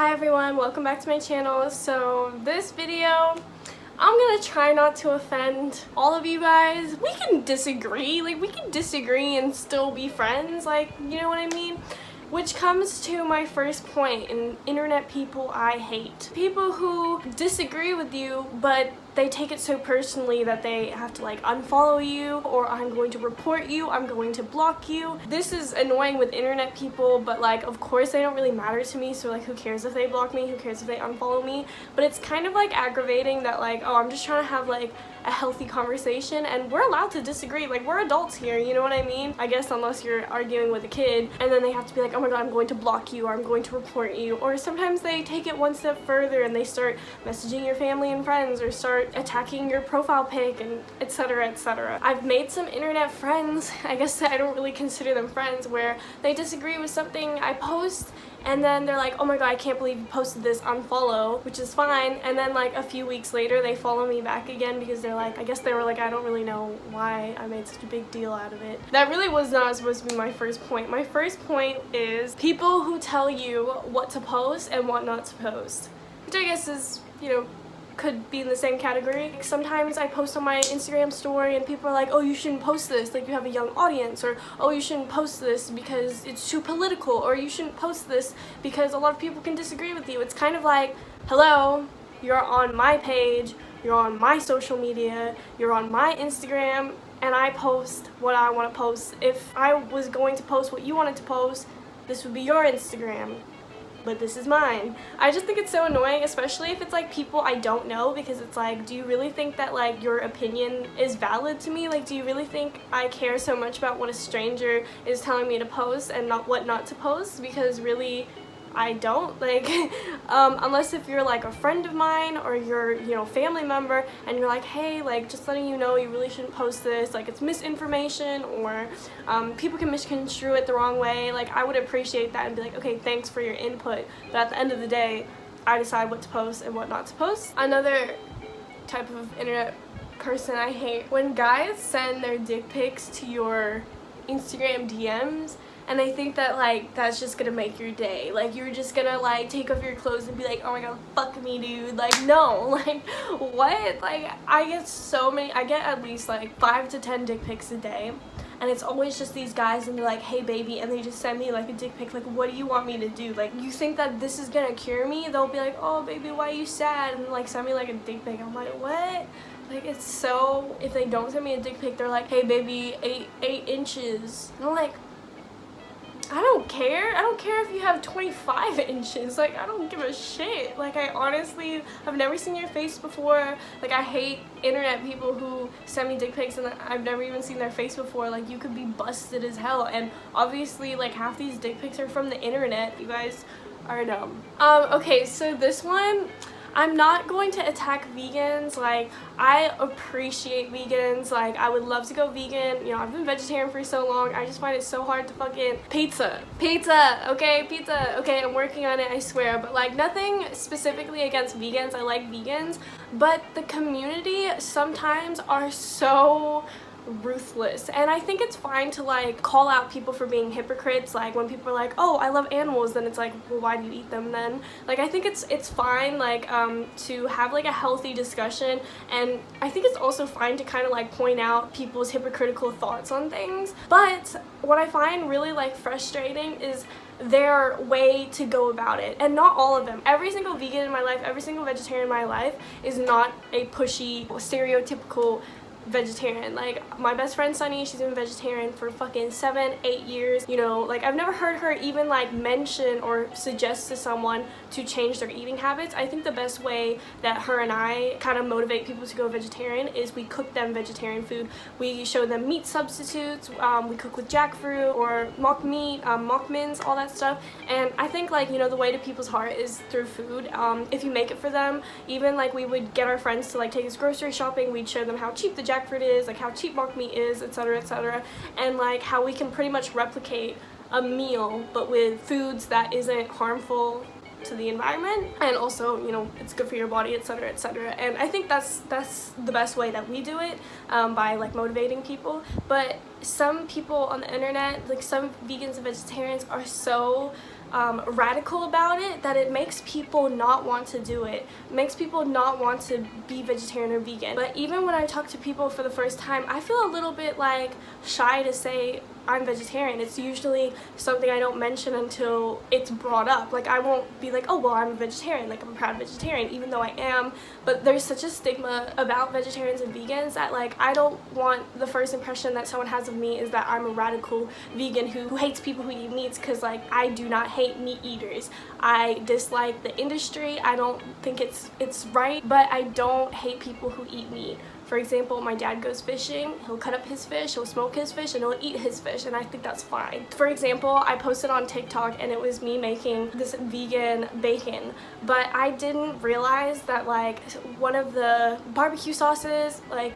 Hi everyone, welcome back to my channel. So this video, I'm gonna try not to offend all of you guys. We can disagree, and still be friends, you know what I mean? Which comes to my first point in internet people I hate. People who disagree with you, but they take it so personally that they have to unfollow you, or I'm going to report you, I'm going to block you. This is annoying with internet people, but of course they don't really matter to me, so who cares if they block me, who cares if they unfollow me? But it's kind of aggravating that oh, I'm just trying to have a healthy conversation and we're allowed to disagree. We're adults here, you know what I mean? I guess unless you're arguing with a kid and then they have to be oh my god, I'm going to block you, or I'm going to report you. Or sometimes they take it one step further and they start messaging your family and friends, or start attacking your profile pic, and etc, etc. I've made some internet friends, I guess I don't really consider them friends, where they disagree with something I post and then they're oh my god, I can't believe you posted this, unfollow, which is fine. And then a few weeks later they follow me back again because they're I guess they were I don't really know why I made such a big deal out of it. That really was not supposed to be my first point. My first point is people who tell you what to post and what not to post, which I guess is, could be in the same category. Sometimes I post on my Instagram story and people are oh, you shouldn't post this, you have a young audience, or oh, you shouldn't post this because it's too political, or you shouldn't post this because a lot of people can disagree with you. It's kind of hello, you're on my page, you're on my social media, you're on my Instagram, and I post what I want to post. If I was going to post what you wanted to post, this would be your Instagram, but this is mine. I just think it's so annoying, especially if it's people I don't know, because it's do you really think that your opinion is valid to me? Do you really think I care so much about what a stranger is telling me to post and not what not to post? Because really, I don't. Unless if you're a friend of mine, or you're family member, and you're hey, just letting you know, you really shouldn't post this, it's misinformation, or people can misconstrue it the wrong way. I would appreciate that and be okay, thanks for your input, but at the end of the day, I decide what to post and what not to post. Another type of internet person I hate, when guys send their dick pics to your Instagram DMs and they think that that's just gonna make your day, you're just gonna take off your clothes and be oh my god, fuck me, dude. No, what? I get so many, I get at least 5 to 10 dick pics a day, and it's always just these guys and they're hey baby, and they just send me a dick pic, what do you want me to do? You think that this is gonna cure me? They'll be oh baby, why are you sad? And send me a dick pic. I'm what? It's so, if they don't send me a dick pic, they're hey baby, 8 inches. And I'm I don't care. I don't care if you have 25 inches. I don't give a shit. I honestly, I've never seen your face before. I hate internet people who send me dick pics and I've never even seen their face before. You could be busted as hell. And obviously, half these dick pics are from the internet. You guys are dumb. Okay, so this one, I'm not going to attack vegans. I appreciate vegans. I would love to go vegan. I've been vegetarian for so long. I just find it so hard to fucking pizza, okay, I'm working on it, I swear. But nothing specifically against vegans. I like vegans, but the community sometimes are so ruthless, and I think it's fine to call out people for being hypocrites. When people are oh, I love animals, then it's well, why do you eat them then? I think it's fine to have a healthy discussion, and I think it's also fine to kind of point out people's hypocritical thoughts on things. But what I find really frustrating is their way to go about it, and not all of them. Every single vegan in my life, every single vegetarian in my life is not a pushy, stereotypical vegetarian. My best friend Sunny, she's been vegetarian for fucking 7-8 years. I've never heard her even mention or suggest to someone to change their eating habits. I think the best way that her and I kind of motivate people to go vegetarian is we cook them vegetarian food. We show them meat substitutes, we cook with jackfruit or mock meat, mock mince, all that stuff. And I think the way to people's heart is through food. If you make it for them, even we would get our friends to take us grocery shopping, we'd show them how cheap the jackfruit is, how cheap mock meat is, etc, etc, and how we can pretty much replicate a meal but with foods that isn't harmful to the environment, and also it's good for your body, etc, etc. And I think that's the best way that we do it, by motivating people. But some people on the internet, some vegans and vegetarians, are so radical about it that it makes people not want to do it. It makes people not want to be vegetarian or vegan. But even when I talk to people for the first time, I feel a little bit like shy to say I'm vegetarian. It's usually something I don't mention until it's brought up. Like I won't be like, oh well, I'm a vegetarian, like I'm a proud vegetarian, even though I am. But there's such a stigma about vegetarians and vegans that like I don't want the first impression that someone has of me is that I'm a radical vegan who hates people who eat meats, because like I do not hate meat eaters. I dislike the industry. I don't think it's right, but I don't hate people who eat meat. For example, my dad goes fishing, he'll cut up his fish, he'll smoke his fish, and he'll eat his fish, and I think that's fine. For example, I posted on TikTok and it was me making this vegan bacon, but I didn't realize that like one of the barbecue sauces, like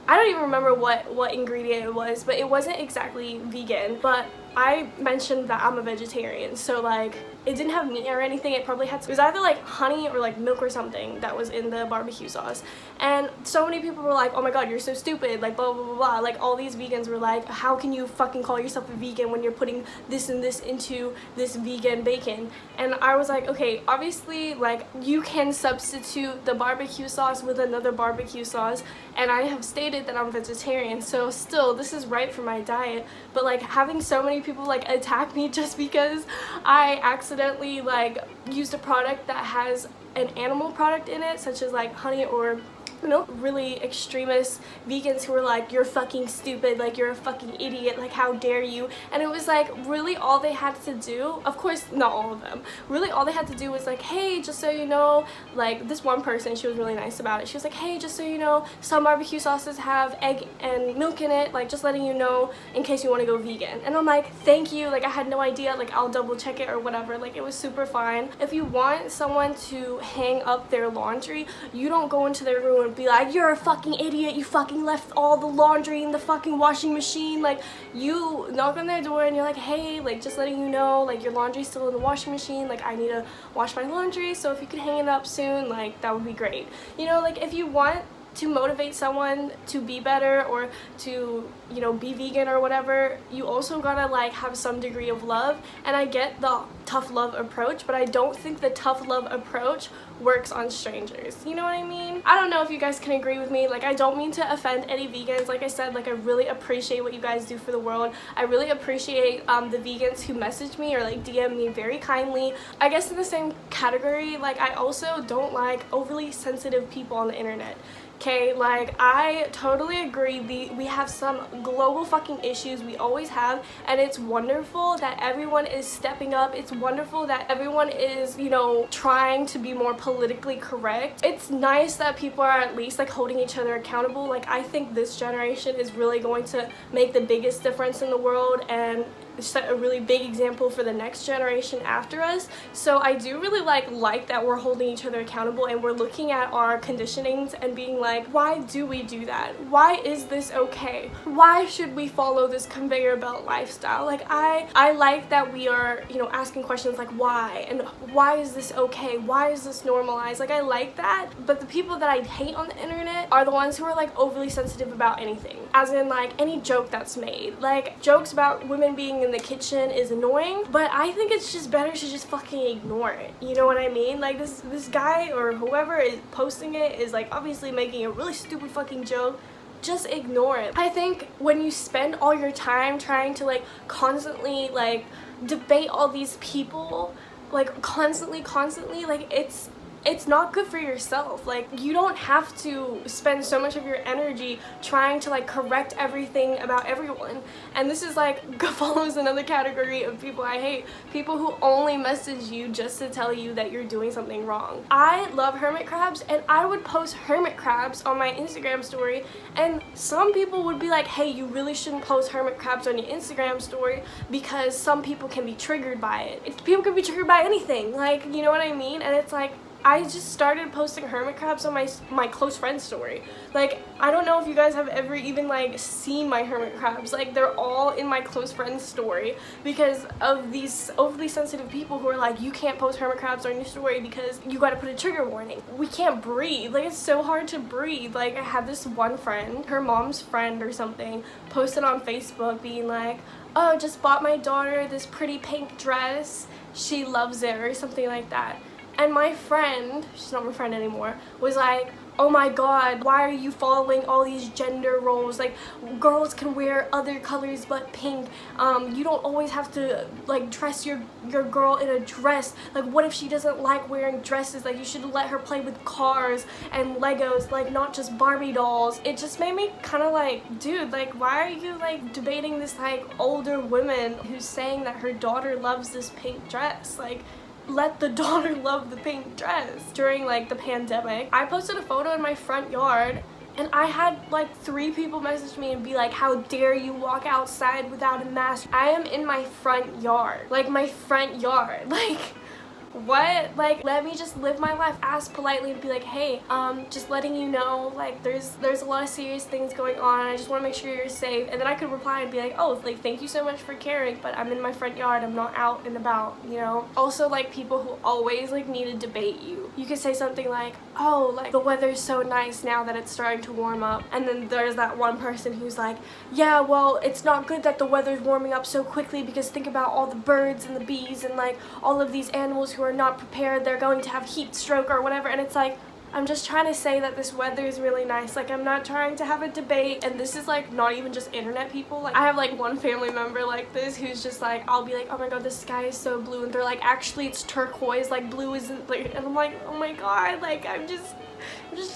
I don't even remember what ingredient it was, but it wasn't exactly vegan, but I mentioned that I'm a vegetarian, so like it didn't have meat or anything. It probably had it was either like honey or like milk or something that was in the barbecue sauce. And so many people were like, oh my god, you're so stupid, like blah blah blah blah. Like all these vegans were like, how can you fucking call yourself a vegan when you're putting this and this into this vegan bacon? And I was like, okay, obviously like you can substitute the barbecue sauce with another barbecue sauce, and I have stated that I'm vegetarian, so still this is right for my diet. But like having so many people like attack me just because I accidentally like used a product that has an animal product in it, such as like honey or milk. Really extremist vegans who were like, you're fucking stupid, like you're a fucking idiot, like how dare you. And it was like really all they had to do, of course not all of them, really all they had to do was like, hey, just so you know, like this one person, she was really nice about it. She was like, hey, just so you know, some barbecue sauces have egg and milk in it, like just letting you know in case you want to go vegan. And I'm like, thank you, like I had no idea, like I'll double check it or whatever. Like it was super fine. If you want someone to hang up their laundry, you don't go into their room and be like, you're a fucking idiot, you fucking left all the laundry in the fucking washing machine. Like you knock on their door and you're like, hey, like just letting you know, like your laundry's still in the washing machine, like I need to wash my laundry, so if you could hang it up soon, like that would be great. You know, like if you want to motivate someone to be better or to, you know, be vegan or whatever, you also gotta like have some degree of love. And I get the tough love approach, but I don't think the tough love approach works on strangers. You know what I mean? I don't know if you guys can agree with me. Like I don't mean to offend any vegans. Like I said, like I really appreciate what you guys do for the world. I really appreciate the vegans who message me or like DM me very kindly. I guess in the same category, like I also don't like overly sensitive people on the internet. Okay, like I totally agree, we have some global fucking issues, we always have, and it's wonderful that everyone is stepping up. It's wonderful that everyone is, you know, trying to be more politically correct. It's nice that people are at least like holding each other accountable. Like I think this generation is really going to make the biggest difference in the world and set a really big example for the next generation after us. So I do really like that we're holding each other accountable and we're looking at our conditionings and being like, why do we do that? Why is this okay? Why should we follow this conveyor belt lifestyle? Like I like that we are, you know, asking questions like why, and why is this okay? Why is this normalized? Like I like that. But the people that I hate on the internet are the ones who are like overly sensitive about anything, as in like any joke that's made. Like jokes about women being in the kitchen is annoying, but I think it's just better to just fucking ignore it. You know what I mean? Like this guy or whoever is posting it is like obviously making a really stupid fucking joke. Just ignore it. I think when you spend all your time trying to like constantly like debate all these people, like constantly, like it's not good for yourself. Like you don't have to spend so much of your energy trying to like correct everything about everyone. And this is like follows another category of people I hate. People who only message you just to tell you that you're doing something wrong. I love hermit crabs and I would post hermit crabs on my Instagram story, and some people would be like, hey, you really shouldn't post hermit crabs on your Instagram story because some people can be triggered by it. People can be triggered by anything, like, you know what I mean? And it's like, I just started posting hermit crabs on my close friend's story. Like, I don't know if you guys have ever even like seen my hermit crabs. Like, they're all in my close friend's story because of these overly sensitive people who are like, you can't post hermit crabs on your story because you gotta put a trigger warning. We can't breathe. Like, it's so hard to breathe. Like, I had this one friend, her mom's friend or something, posted on Facebook being like, oh, just bought my daughter this pretty pink dress, she loves it, or something like that. And my friend, she's not my friend anymore, was like, oh my god, why are you following all these gender roles? Like, girls can wear other colors but pink. You don't always have to like dress your girl in a dress. Like, what if she doesn't like wearing dresses? Like, you should let her play with cars and Legos, like not just Barbie dolls. It just made me kind of like, dude, like, why are you like debating this like older woman who's saying that her daughter loves this pink dress? Like, let the daughter love the pink dress. During like the pandemic, I posted a photo in my front yard and I had like 3 people message me and be like, how dare you walk outside without a mask? I am in my front yard, like my front yard, like what? Like, let me just live my life, ask politely and be like, hey, just letting you know, like there's a lot of serious things going on, I just want to make sure you're safe. And then I could reply and be like, oh, like, thank you so much for caring, but I'm in my front yard, I'm not out and about, you know? Also, like, people who always like need to debate you. You could say something like, oh, like the weather's so nice now that it's starting to warm up, and then there's that one person who's like, yeah, well, it's not good that the weather's warming up so quickly because think about all the birds and the bees and like all of these animals who are not prepared, they're going to have heat stroke or whatever. And it's like, I'm just trying to say that this weather is really nice. Like, I'm not trying to have a debate. And this is like not even just internet people. Like, I have like one family member like this who's just like, I'll be like, oh my god, the sky is so blue, and they're like, actually it's turquoise, like blue isn't, like, and I'm like, oh my god, like I'm just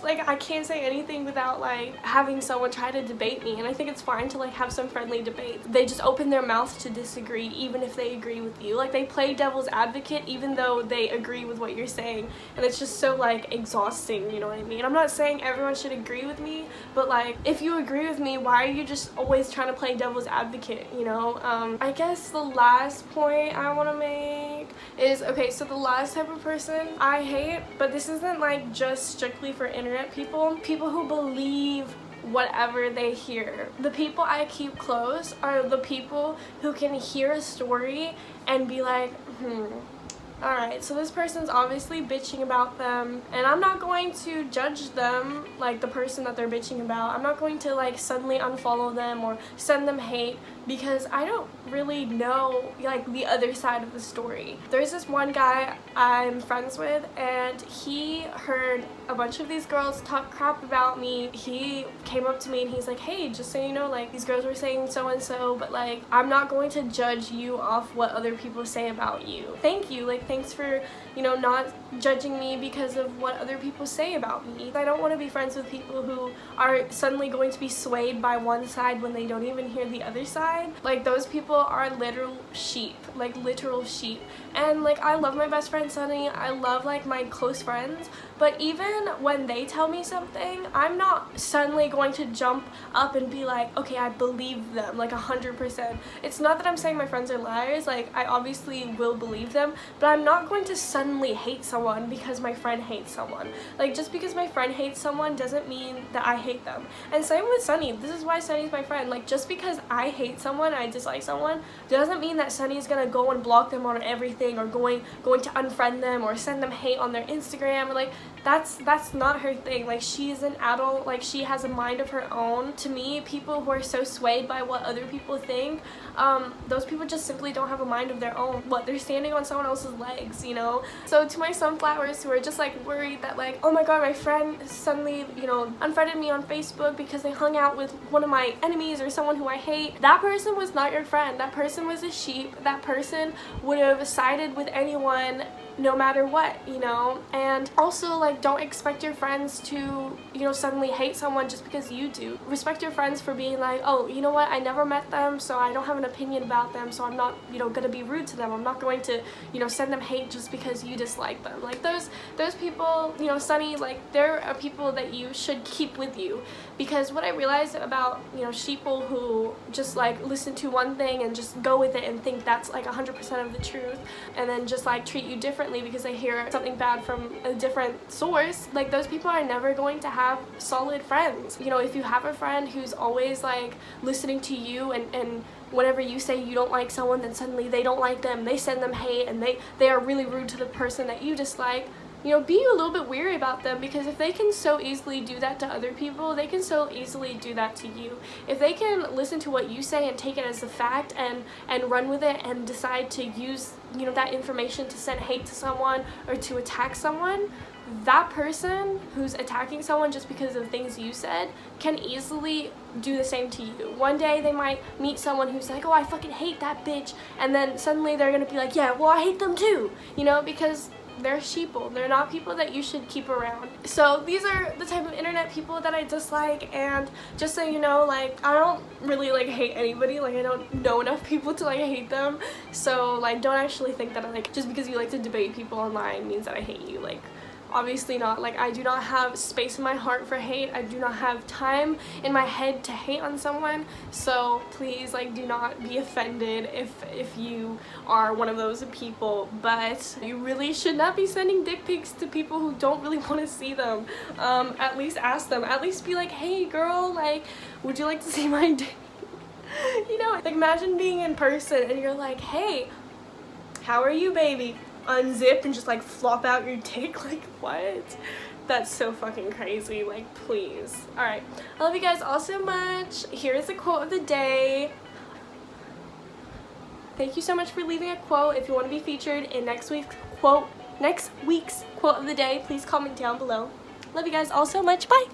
like, I can't say anything without like having someone try to debate me. And I think it's fine to like have some friendly debates. They just open their mouth to disagree even if they agree with you. Like, they play devil's advocate even though they agree with what you're saying, and it's just so like exhausting, you know what I mean? I'm not saying everyone should agree with me, but like, if you agree with me, why are you just always trying to play devil's advocate, you know? I guess the last point I want to make is, okay, so the last type of person I hate, but this isn't like just strictly for internet people who believe whatever they hear. The people I keep close are the people who can hear a story and be like, alright, so this person's obviously bitching about them, and I'm not going to judge them, like the person that they're bitching about. I'm not going to like suddenly unfollow them or send them hate, because I don't really know like the other side of the story. There's this one guy I'm friends with, and he heard a bunch of these girls talk crap about me. He came up to me and he's like, hey, just so you know, like, these girls were saying so and so, but like, I'm not going to judge you off what other people say about you. Thank you, like, thanks for, you know, not judging me because of what other people say about me. I don't want to be friends with people who are suddenly going to be swayed by one side when they don't even hear the other side. Like, those people are literal sheep, like literal sheep. And like, I love my best friend Sunny, I love like my close friends, but even when they tell me something, I'm not suddenly going to jump up and be like, okay, I believe them like 100%. It's not that I'm saying my friends are liars, like, I obviously will believe them, but I'm not going to suddenly hate someone because my friend hates someone. Like, just because my friend hates someone doesn't mean that I hate them. And same with Sunny. This is why Sunny's my friend. Like, just because I hate someone, I dislike someone, doesn't mean that Sunny's gonna go and block them on everything, or going to unfriend them or send them hate on their Instagram. Or like, that's not her thing. Like, she's an adult, like, she has a mind of her own. To me, people who are so swayed by what other people think, those people just simply don't have a mind of their own. What, they're standing on someone else's legs, you know? So to my sunflowers who are just like worried that like, oh my god, my friend suddenly, you know, unfriended me on Facebook because they hung out with one of my enemies or someone who I hate, that person was not your friend. That person was a sheep. That person would have sided with anyone no matter what, you know? And also, like, don't expect your friends to, you know, suddenly hate someone just because you do. Respect your friends for being like, oh, you know what, I never met them, so I don't have an opinion about them, so I'm not, you know, gonna be rude to them. I'm not going to, you know, send them hate just because you dislike them. Like, those people, you know, Sunny, like, there are people that you should keep with you. Because what I realized about, you know, sheeple who just like listen to one thing and just go with it and think that's like 100% of the truth, and then just like treat you differently because they hear something bad from a different source, like, those people are never going to have solid friends. You know, if you have a friend who's always like listening to you, and whenever you say you don't like someone, then suddenly they don't like them, they send them hate, and they are really rude to the person that you dislike, you know, be a little bit weary about them, because if they can so easily do that to other people, they can so easily do that to you. If they can listen to what you say and take it as a fact and run with it and decide to use, you know, that information to send hate to someone or to attack someone, that person who's attacking someone just because of things you said can easily do the same to you. One day they might meet someone who's like, oh, I fucking hate that bitch, and then suddenly they're gonna be like, yeah, well, I hate them too, you know, because they're sheeple. They're not people that you should keep around. So these are the type of internet people that I dislike, and just so you know, like, I don't really like hate anybody. Like, I don't know enough people to like hate them. So like, don't actually think that like just because you like to debate people online means that I hate you. Like, obviously not. Like, I do not have space in my heart for hate. I do not have time in my head to hate on someone. So please, like, do not be offended if you are one of those people. But you really should not be sending dick pics to people who don't really want to see them. At least ask them. At least be like, hey girl, like, would you like to see my dick? You know, like, imagine being in person and you're like, hey, how are you, baby? Unzip and just like flop out your dick. Like, what? That's so fucking crazy. Like, please. Alright, I love you guys all so much. Here is the quote of the day. Thank you so much for leaving a quote. If you want to be featured in next week's quote of the day, please comment down below. Love you guys all so much. Bye.